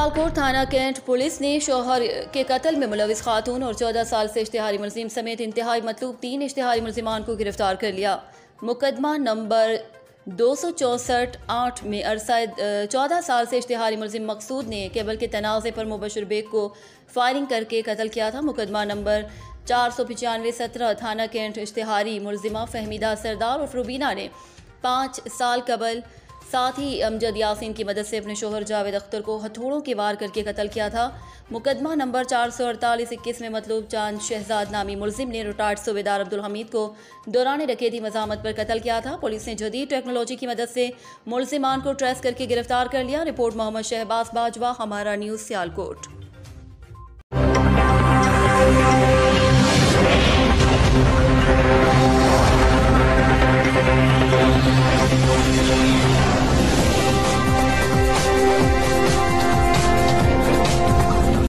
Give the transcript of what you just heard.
सियालकोट थाना cantt police ने शौहर के कत्ल में मुलविस खातून और 14 साल से इश्तिहारी मुलजिम समेत इंतहाई मतलूब 3 इश्तिहारी मुलजिमान को गिरफ्तार कर लिया। मुकदमा नंबर 264-8 में अरसा 14 साल से इश्तिहारी मुलजिम मकसूद ने केबल के तनाज़े पर मुबशर बेग को फायरिंग करके कत्ल किया था। मुकदमा नंबर 495-17 थाना कैंट इश्तिहारी मुलजिमा फहमीदा सरदार और रुबीना ने 5 साल कबल साथ ही अमजद यासीन की मदद से अपने शोहर जावेद अख्तर को हथौड़ों के वार करके कत्ल किया था। मुकदमा नंबर 448-21 में मतलूब चांद शहजाद नामी मुलजिम ने रिटायर्ड सूबेदार अब्दुल हमीद को दौरान डकैती मज़ामत पर कत्ल किया था। पुलिस ने जदीद टेक्नोलॉजी की मदद से मुलजिमान को ट्रेस करके गिरफ्तार कर लिया। रिपोर्ट मोहम्मद शहबाज बाजवा, हमारा न्यूज़ सियालकोट।